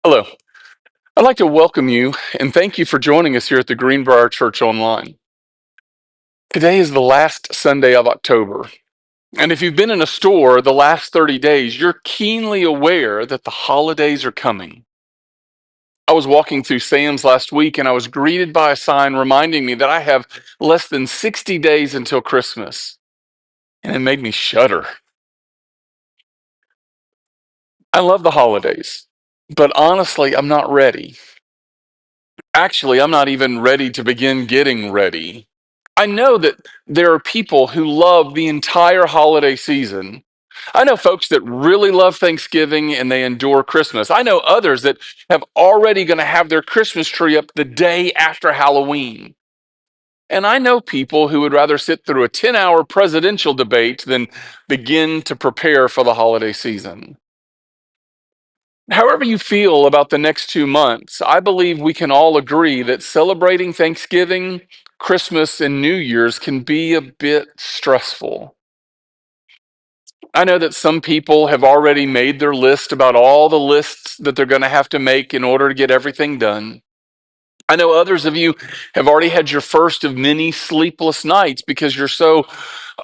Hello. I'd like to welcome you and thank you for joining us here at the Greenbrier Church Online. Today is the last Sunday of October, and if you've been in a store the last 30 days, you're keenly aware that the holidays are coming. I was walking through Sam's last week and I was greeted by a sign reminding me that I have less than 60 days until Christmas, and it made me shudder. I love the holidays, but honestly, I'm not ready. Actually, I'm not even ready to begin getting ready. I know that there are people who love the entire holiday season. I know folks that really love Thanksgiving and they endure Christmas. I know others that have already going to have their Christmas tree up the day after Halloween. And I know people who would rather sit through a 10-hour presidential debate than begin to prepare for the holiday season. However, you feel about the next 2 months, I believe we can all agree that celebrating Thanksgiving, Christmas, and New Year's can be a bit stressful. I know that some people have already made their list about all the lists that they're going to have to make in order to get everything done. I know others of you have already had your first of many sleepless nights because you're so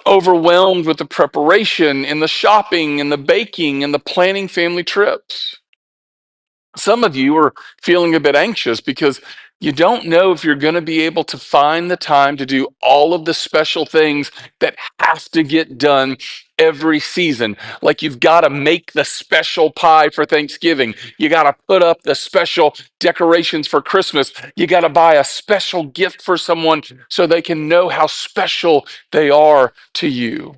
overwhelmed with the preparation and the shopping and the baking and the planning family trips. Some of you are feeling a bit anxious because you don't know if you're going to be able to find the time to do all of the special things that have to get done every season. Like you've got to make the special pie for Thanksgiving. You got to put up the special decorations for Christmas. You got to buy a special gift for someone so they can know how special they are to you.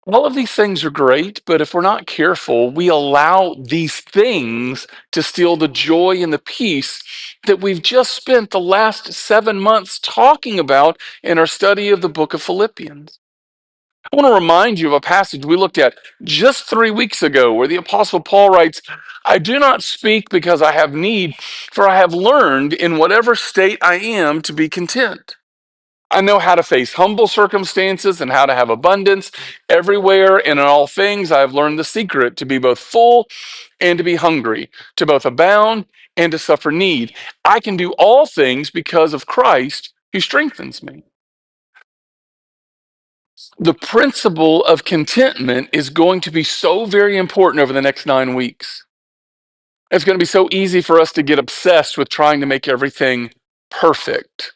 All of these things are great, but if we're not careful, we allow these things to steal the joy and the peace that we've just spent the last 7 months talking about in our study of the book of Philippians. I want to remind you of a passage we looked at just 3 weeks ago where the Apostle Paul writes, I do not speak because I have need, for I have learned in whatever state I am to be content. I know how to face humble circumstances and how to have abundance everywhere and in all things. I have learned the secret to be both full and to be hungry, to both abound and to suffer need. I can do all things because of Christ who strengthens me. The principle of contentment is going to be so very important over the next 9 weeks. It's going to be so easy for us to get obsessed with trying to make everything perfect.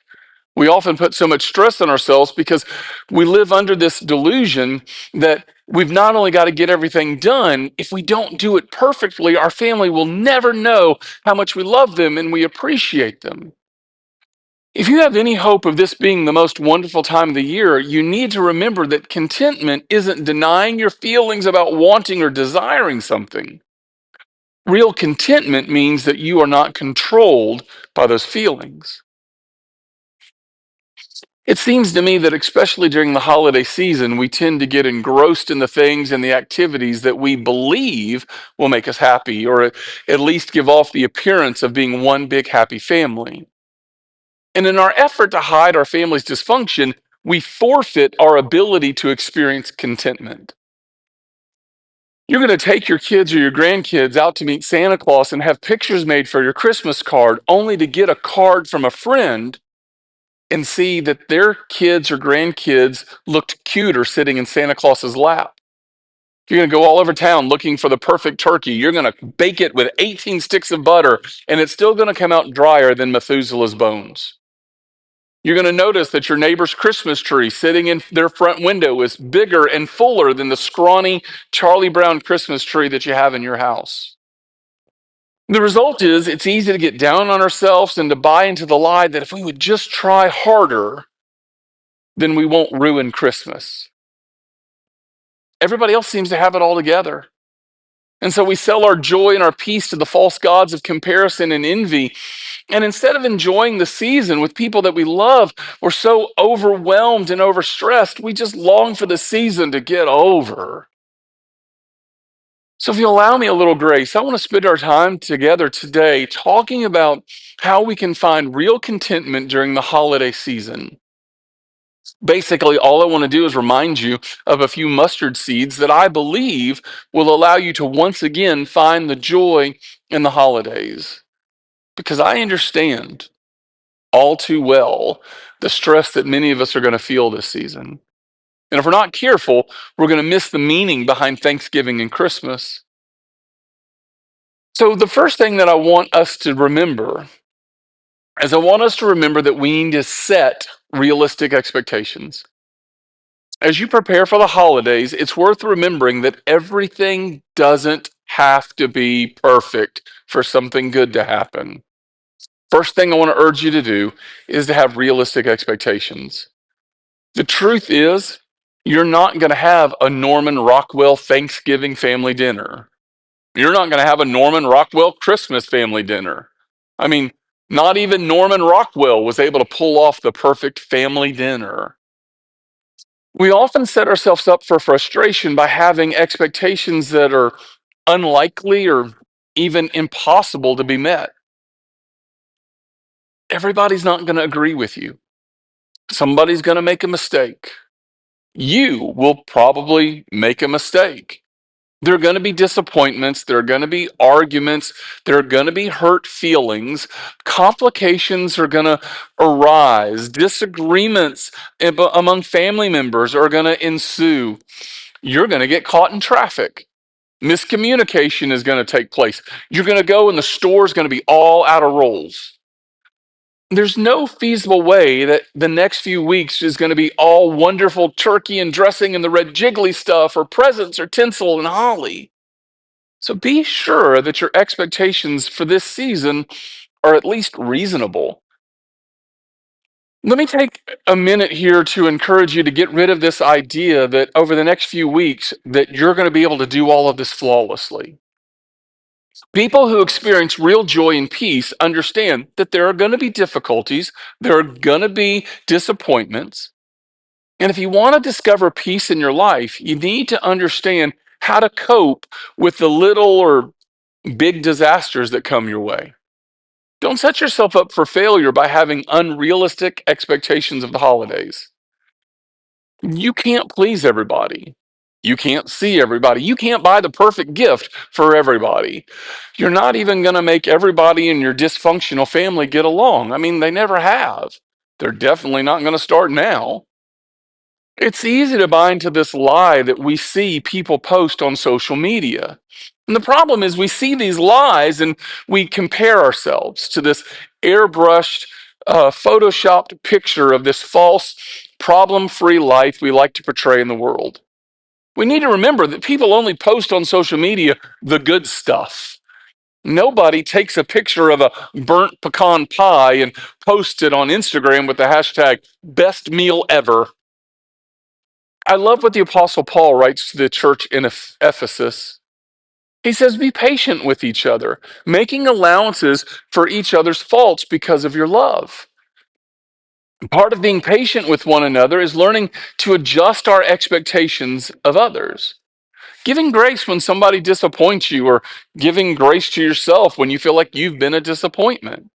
We often put so much stress on ourselves because we live under this delusion that we've not only got to get everything done, if we don't do it perfectly, our family will never know how much we love them and we appreciate them. If you have any hope of this being the most wonderful time of the year, you need to remember that contentment isn't denying your feelings about wanting or desiring something. Real contentment means that you are not controlled by those feelings. It seems to me that, especially during the holiday season, we tend to get engrossed in the things and the activities that we believe will make us happy, or at least give off the appearance of being one big happy family. And in our effort to hide our family's dysfunction, we forfeit our ability to experience contentment. You're going to take your kids or your grandkids out to meet Santa Claus and have pictures made for your Christmas card, only to get a card from a friend and see that their kids or grandkids looked cuter sitting in Santa Claus's lap. You're going to go all over town looking for the perfect turkey. You're going to bake it with 18 sticks of butter, and it's still going to come out drier than Methuselah's bones. You're going to notice that your neighbor's Christmas tree sitting in their front window is bigger and fuller than the scrawny Charlie Brown Christmas tree that you have in your house. The result is it's easy to get down on ourselves and to buy into the lie that if we would just try harder, then we won't ruin Christmas. Everybody else seems to have it all together. And so we sell our joy and our peace to the false gods of comparison and envy. And instead of enjoying the season with people that we love, we're so overwhelmed and overstressed, we just long for the season to get over. So if you allow me a little grace, I want to spend our time together today talking about how we can find real contentment during the holiday season. Basically, all I want to do is remind you of a few mustard seeds that I believe will allow you to once again find the joy in the holidays. Because I understand all too well the stress that many of us are going to feel this season. And if we're not careful, we're going to miss the meaning behind Thanksgiving and Christmas. So, the first thing that I want us to remember is I want us to remember that we need to set realistic expectations. As you prepare for the holidays, it's worth remembering that everything doesn't have to be perfect for something good to happen. First thing I want to urge you to do is to have realistic expectations. The truth is, you're not going to have a Norman Rockwell Thanksgiving family dinner. You're not going to have a Norman Rockwell Christmas family dinner. I mean, not even Norman Rockwell was able to pull off the perfect family dinner. We often set ourselves up for frustration by having expectations that are unlikely or even impossible to be met. Everybody's not going to agree with you. Somebody's going to make a mistake. You will probably make a mistake. There are going to be disappointments. There are going to be arguments. There are going to be hurt feelings. Complications are going to arise. Disagreements among family members are going to ensue. You're going to get caught in traffic. Miscommunication is going to take place. You're going to go and the store is going to be all out of rolls. There's no feasible way that the next few weeks is going to be all wonderful turkey and dressing and the red jiggly stuff or presents or tinsel and holly. So be sure that your expectations for this season are at least reasonable. Let me take a minute here to encourage you to get rid of this idea that over the next few weeks that you're going to be able to do all of this flawlessly. People who experience real joy and peace understand that there are going to be difficulties, there are going to be disappointments. And if you want to discover peace in your life, you need to understand how to cope with the little or big disasters that come your way. Don't set yourself up for failure by having unrealistic expectations of the holidays. You can't please everybody. You can't see everybody. You can't buy the perfect gift for everybody. You're not even going to make everybody in your dysfunctional family get along. I mean, they never have. They're definitely not going to start now. It's easy to buy into this lie that we see people post on social media. And the problem is, we see these lies and we compare ourselves to this airbrushed, photoshopped picture of this false, problem free life we like to portray in the world. We need to remember that people only post on social media the good stuff. Nobody takes a picture of a burnt pecan pie and posts it on Instagram with the hashtag best meal ever. I love what the Apostle Paul writes to the church in Ephesus. He says, be patient with each other, making allowances for each other's faults because of your love. Part of being patient with one another is learning to adjust our expectations of others. Giving grace when somebody disappoints you, or giving grace to yourself when you feel like you've been a disappointment.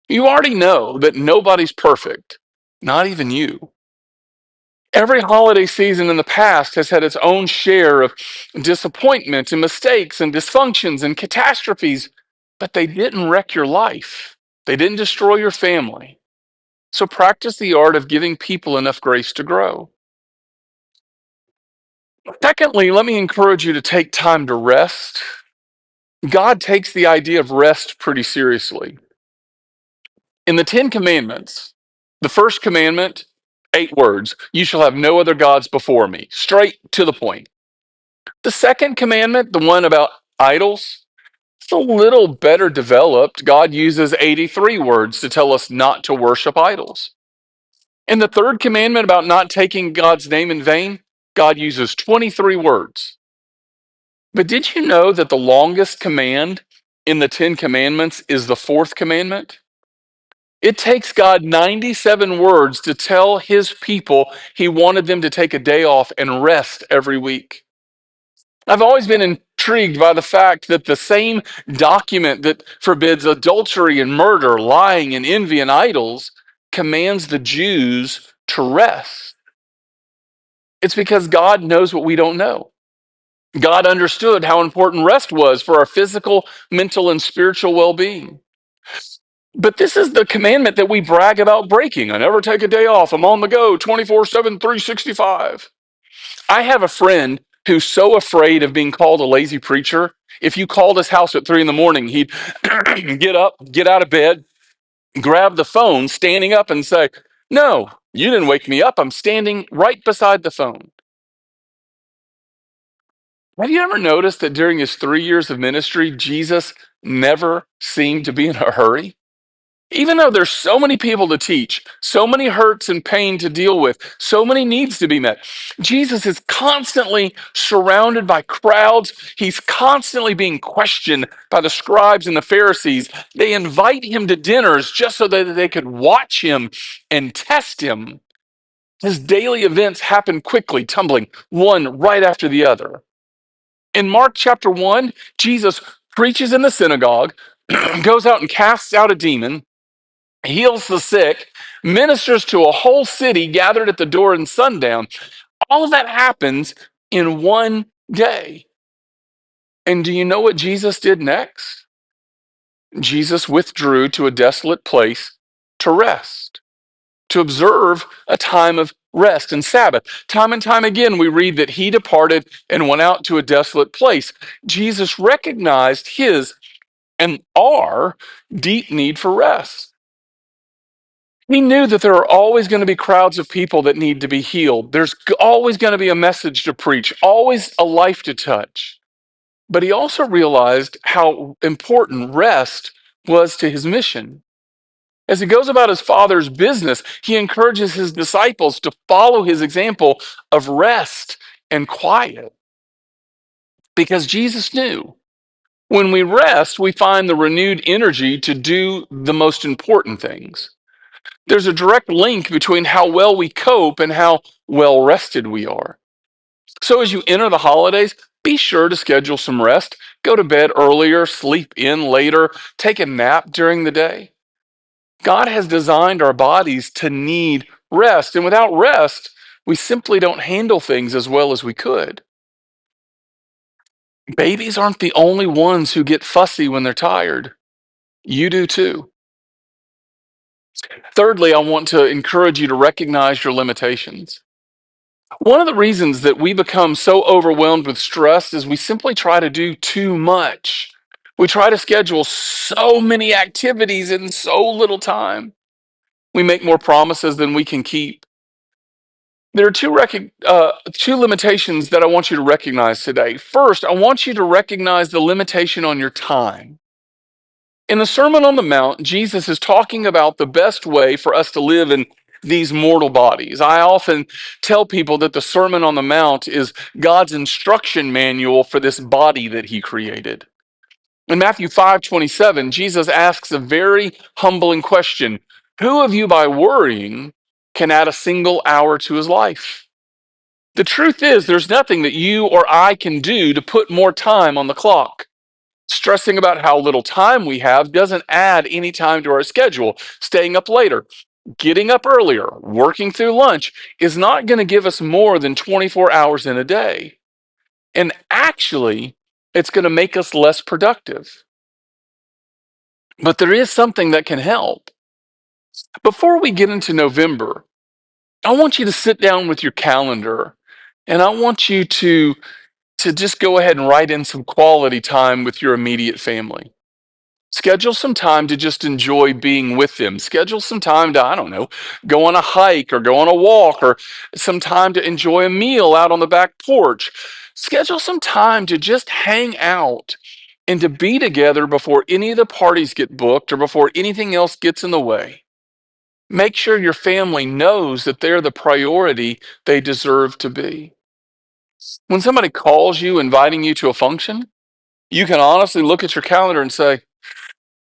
You already know that nobody's perfect, not even you. Every holiday season in the past has had its own share of disappointment and mistakes and dysfunctions and catastrophes, but they didn't wreck your life. They didn't destroy your family. So practice the art of giving people enough grace to grow. Secondly, let me encourage you to take time to rest. God takes the idea of rest pretty seriously. In the Ten Commandments, the first commandment, 8 words: you shall have no other gods before me. Straight to the point. The second commandment, the one about idols, it's a little better developed. God uses 83 words to tell us not to worship idols. In the third commandment about not taking God's name in vain, God uses 23 words. But did you know that the longest command in the Ten Commandments is the fourth commandment? It takes God 97 words to tell his people he wanted them to take a day off and rest every week. I've always been intrigued by the fact that the same document that forbids adultery and murder, lying and envy and idols, commands the Jews to rest, it's because God knows what we don't know. God understood how important rest was for our physical, mental, and spiritual well being. But this is the commandment that we brag about breaking. I never take a day off. I'm on the go 24/7, 365. I have a friend who's so afraid of being called a lazy preacher. If you called his house at 3 in the morning, he'd get up, get out of bed, grab the phone, standing up, and say, "No, you didn't wake me up. I'm standing right beside the phone." Have you ever noticed that during his 3 years of ministry, Jesus never seemed to be in a hurry? Even though there's so many people to teach, so many hurts and pain to deal with, so many needs to be met, Jesus is constantly surrounded by crowds. He's constantly being questioned by the scribes and the Pharisees. They invite him to dinners just so that they could watch him and test him. His daily events happen quickly, tumbling one right after the other. In Mark chapter 1, Jesus preaches in the synagogue, goes out and casts out a demon, heals the sick, ministers to a whole city gathered at the door in sundown. All of that happens in one day. And do you know what Jesus did next? Jesus withdrew to a desolate place to rest, to observe a time of rest and Sabbath. Time and time again, we read that he departed and went out to a desolate place. Jesus recognized his and our deep need for rest. He knew that there are always going to be crowds of people that need to be healed. There's always going to be a message to preach, always a life to touch. But he also realized how important rest was to his mission. As he goes about his father's business, he encourages his disciples to follow his example of rest and quiet. Because Jesus knew when we rest, we find the renewed energy to do the most important things. There's a direct link between how well we cope and how well rested we are. So as you enter the holidays, be sure to schedule some rest. Go to bed earlier, sleep in later, take a nap during the day. God has designed our bodies to need rest, and without rest, we simply don't handle things as well as we could. Babies aren't the only ones who get fussy when they're tired. You do too. Thirdly, I want to encourage you to recognize your limitations. One of the reasons that we become so overwhelmed with stress is we simply try to do too much. We try to schedule so many activities in so little time. We make more promises than we can keep. There are two limitations that I want you to recognize today. First, I want you to recognize the limitation on your time. In the Sermon on the Mount, Jesus is talking about the best way for us to live in these mortal bodies. I often tell people that the Sermon on the Mount is God's instruction manual for this body that he created. In Matthew 5:27, Jesus asks a very humbling question. Who of you by worrying can add a single hour to his life? The truth is, there's nothing that you or I can do to put more time on the clock. Stressing about how little time we have doesn't add any time to our schedule. Staying up later, getting up earlier, working through lunch is not going to give us more than 24 hours in a day. And actually, it's going to make us less productive. But there is something that can help. Before we get into November, I want you to sit down with your calendar and I want you to just go ahead and write in some quality time with your immediate family. Schedule some time to just enjoy being with them. Schedule some time to, I don't know, go on a hike or go on a walk or some time to enjoy a meal out on the back porch. Schedule some time to just hang out and to be together before any of the parties get booked or before anything else gets in the way. Make sure your family knows that they're the priority they deserve to be. When somebody calls you inviting you to a function, you can honestly look at your calendar and say,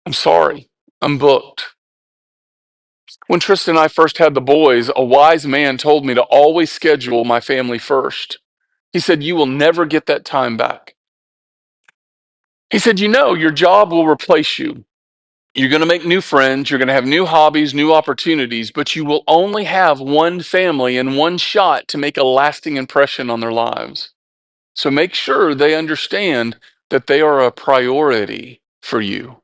I'm sorry, I'm booked. When Tristan and I first had the boys, a wise man told me to always schedule my family first. He said, you will never get that time back. He said, you know, your job will replace you. You're going to make new friends, you're going to have new hobbies, new opportunities, but you will only have one family and one shot to make a lasting impression on their lives. So make sure they understand that they are a priority for you.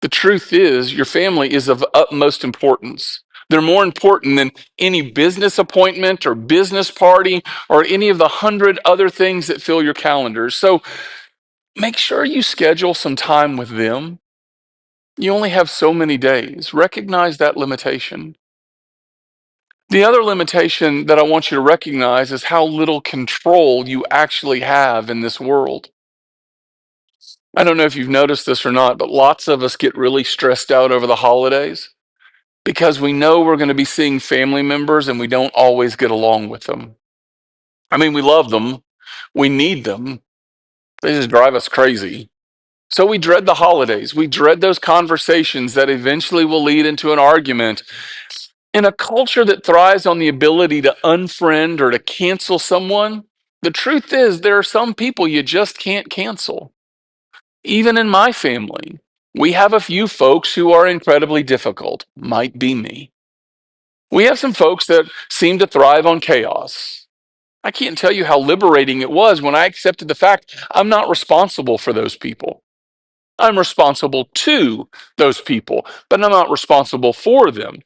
The truth is, your family is of utmost importance. They're more important than any business appointment or business party or any of the 100 other things that fill your calendars. So make sure you schedule some time with them. You only have so many days. Recognize that limitation. The other limitation that I want you to recognize is how little control you actually have in this world. I don't know if you've noticed this or not, but lots of us get really stressed out over the holidays because we know we're going to be seeing family members and we don't always get along with them. I mean, we love them, we need them, they just drive us crazy. So we dread the holidays. We dread those conversations that eventually will lead into an argument. In a culture that thrives on the ability to unfriend or to cancel someone, the truth is there are some people you just can't cancel. Even in my family, we have a few folks who are incredibly difficult. Might be me. We have some folks that seem to thrive on chaos. I can't tell you how liberating it was when I accepted the fact I'm not responsible for those people. I'm responsible to those people, but I'm not responsible for them.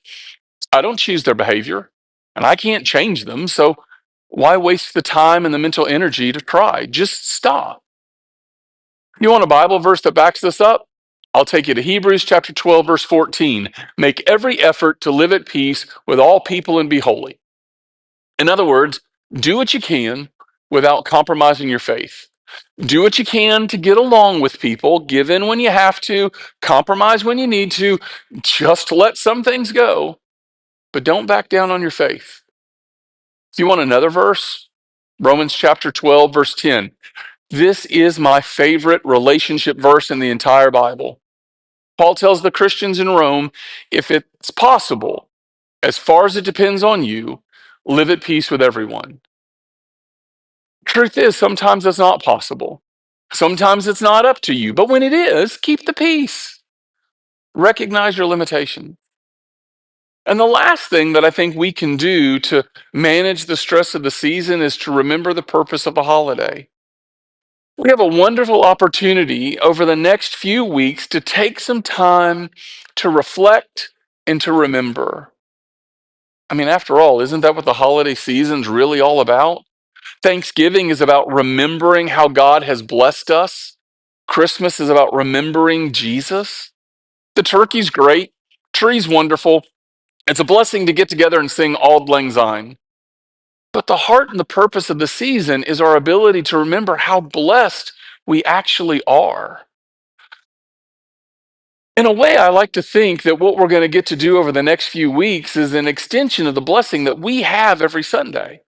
I don't choose their behavior, and I can't change them. So why waste the time and the mental energy to try? Just stop. You want a Bible verse that backs this up? I'll take you to Hebrews chapter 12, verse 14. Make every effort to live at peace with all people and be holy. In other words, do what you can without compromising your faith. Do what you can to get along with people, give in when you have to, compromise when you need to, just let some things go, but don't back down on your faith. If you want another verse, Romans chapter 12, verse 10. This is my favorite relationship verse in the entire Bible. Paul tells the Christians in Rome, if it's possible, as far as it depends on you, live at peace with everyone. Truth is, sometimes it's not possible. Sometimes it's not up to you. But when it is, keep the peace. Recognize your limitation. And the last thing that I think we can do to manage the stress of the season is to remember the purpose of a holiday. We have a wonderful opportunity over the next few weeks to take some time to reflect and to remember. I mean, after all, isn't that what the holiday season's really all about? Thanksgiving is about remembering how God has blessed us. Christmas is about remembering Jesus. The turkey's great, tree's wonderful. It's a blessing to get together and sing Auld Lang Syne. But the heart and the purpose of the season is our ability to remember how blessed we actually are. In a way, I like to think that what we're going to get to do over the next few weeks is an extension of the blessing that we have every Sunday.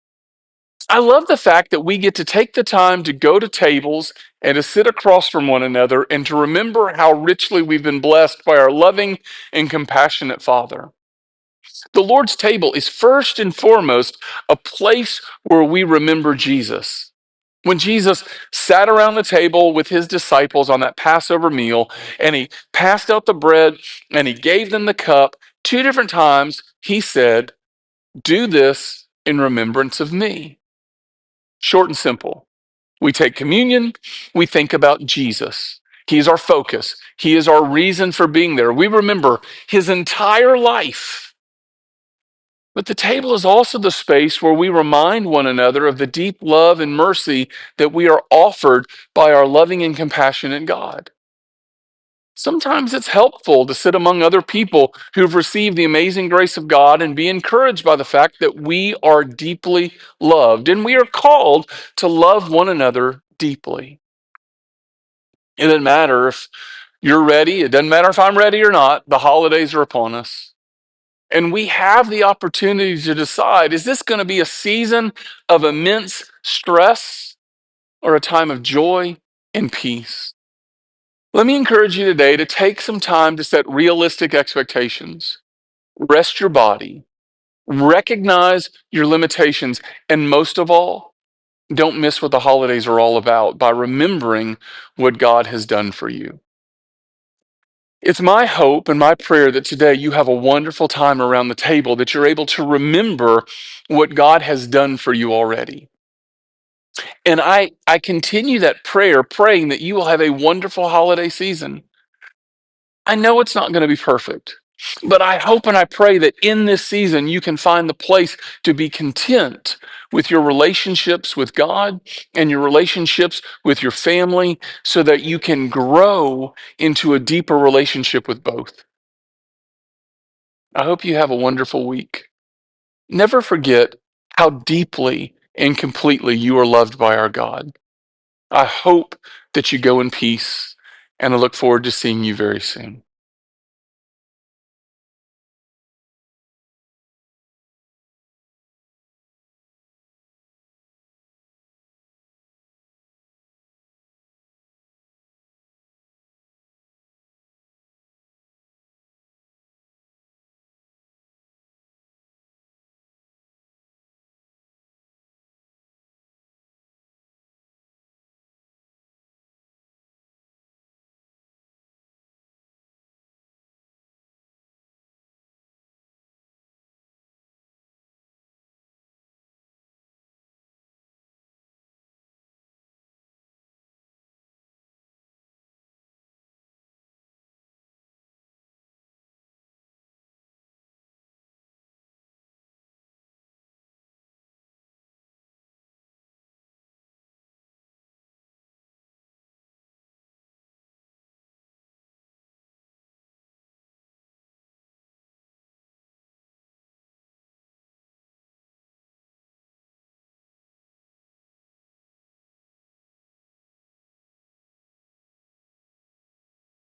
I love the fact that we get to take the time to go to tables and to sit across from one another and to remember how richly we've been blessed by our loving and compassionate Father. The Lord's table is first and foremost a place where we remember Jesus. When Jesus sat around the table with his disciples on that Passover meal, and he passed out the bread and he gave them the cup, two different times he said, "Do this in remembrance of me." Short and simple. We take communion, we think about Jesus. He is our focus, he is our reason for being there. We remember his entire life. But the table is also the space where we remind one another of the deep love and mercy that we are offered by our loving and compassionate God. Sometimes it's helpful to sit among other people who've received the amazing grace of God and be encouraged by the fact that we are deeply loved and we are called to love one another deeply. It doesn't matter if you're ready, it doesn't matter if I'm ready or not, the holidays are upon us. And we have the opportunity to decide, is this going to be a season of immense stress or a time of joy and peace? Let me encourage you today to take some time to set realistic expectations. Rest your body, recognize your limitations, and most of all, don't miss what the holidays are all about by remembering what God has done for you. It's my hope and my prayer that today you have a wonderful time around the table, that you're able to remember what God has done for you already. And I continue that prayer, praying that you will have a wonderful holiday season. I know it's not going to be perfect, but I hope and I pray that in this season you can find the place to be content with your relationships with God and your relationships with your family so that you can grow into a deeper relationship with both. I hope you have a wonderful week. Never forget how deeply and completely you are loved by our God. I hope that you go in peace, and I look forward to seeing you very soon.